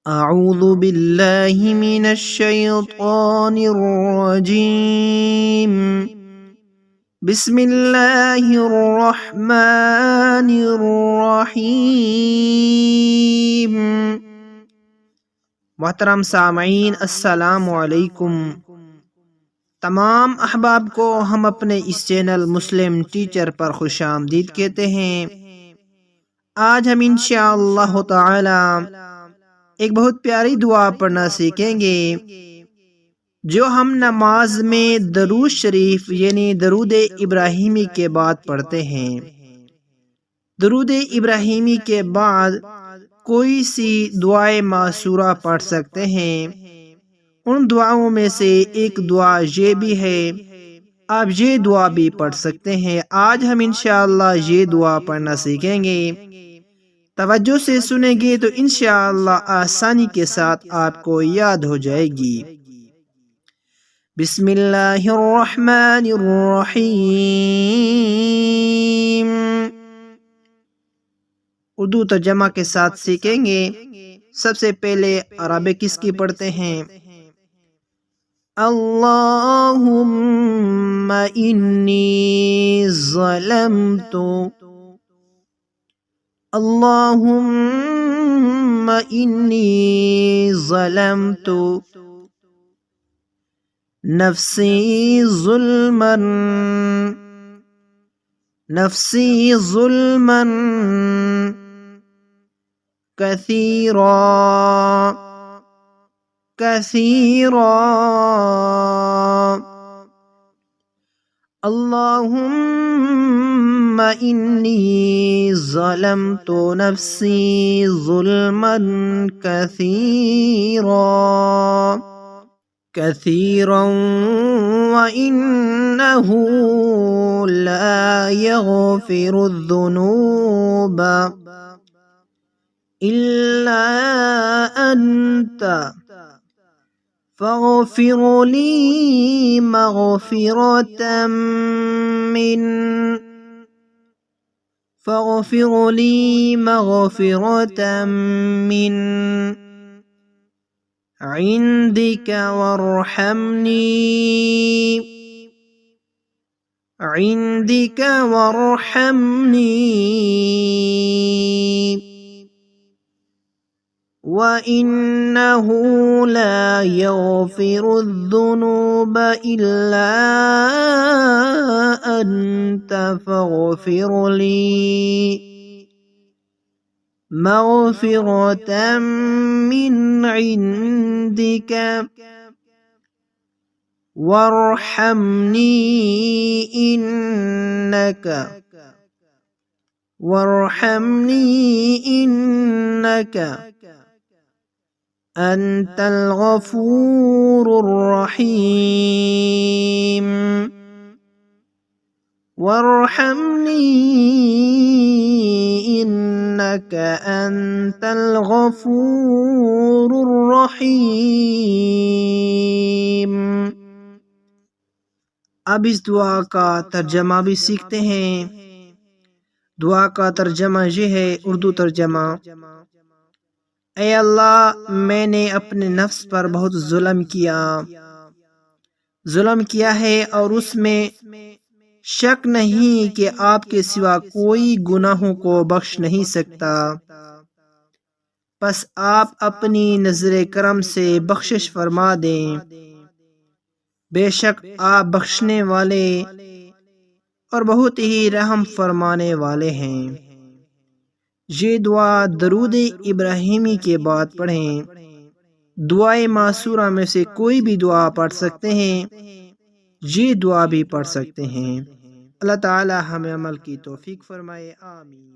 اعوذ باللہ من الشیطان الرجیم بسم اللہ الرحمن الرحیم۔ محترم سامعین، السلام علیکم۔ تمام احباب کو ہم اپنے اس چینل مسلم ٹیچر پر خوش آمدید کہتے ہیں۔ آج ہم انشاءاللہ تعالی ایک بہت پیاری دعا پڑھنا سیکھیں گے جو ہم نماز میں درود شریف یعنی درود ابراہیمی کے بعد پڑھتے ہیں۔ درود ابراہیمی کے بعد کوئی سی دعائے معصورہ پڑھ سکتے ہیں۔ ان دعاؤں میں سے ایک دعا یہ بھی ہے، آپ یہ دعا بھی پڑھ سکتے ہیں۔ آج ہم انشاءاللہ یہ دعا پڑھنا سیکھیں گے۔ توجہ سے سنیں گے تو انشاءاللہ آسانی کے ساتھ آپ کو یاد ہو جائے گی۔ بسم اللہ الرحمن الرحیم۔ اردو ترجمہ کے ساتھ سیکھیں گے۔ سب سے پہلے عربی کس کی پڑھتے ہیں؟ اللہم انی ظلمت، اللہم انی ظلمت نفسی ظلما کثیرا اللہم انی ظلمت نفسی ظلما کثیرا وإنہ لا یغفر الذنوب إلا أنت فاغفر لي مغفرة من عندك وارحمني وإنه لا يغفر الذنوب إلا أنت فاغفر لي مغفرة من عندك وارحمني إنك أنت الغفور الرحيم وارحمني إنك أنت الغفور الرحيم۔ اب اس دعا کا ترجمہ بھی سیکھتے ہیں۔ دعا کا ترجمہ یہ ہے، اردو ترجمہ: اے اللہ، میں نے اپنے نفس پر بہت ظلم کیا ہے اور اس میں شک نہیں کہ آپ کے سوا کوئی گناہوں کو بخش نہیں سکتا، پس آپ اپنی نظر کرم سے بخشش فرما دیں۔ بے شک آپ بخشنے والے اور بہت ہی رحم فرمانے والے ہیں۔ یہ دعا درود ابراہیمی کے بعد پڑھیں۔ دعائے معصورہ میں سے کوئی بھی دعا پڑھ سکتے ہیں، یہ دعا بھی پڑھ سکتے ہیں۔ اللہ تعالی ہمیں عمل کی توفیق فرمائے، آمین۔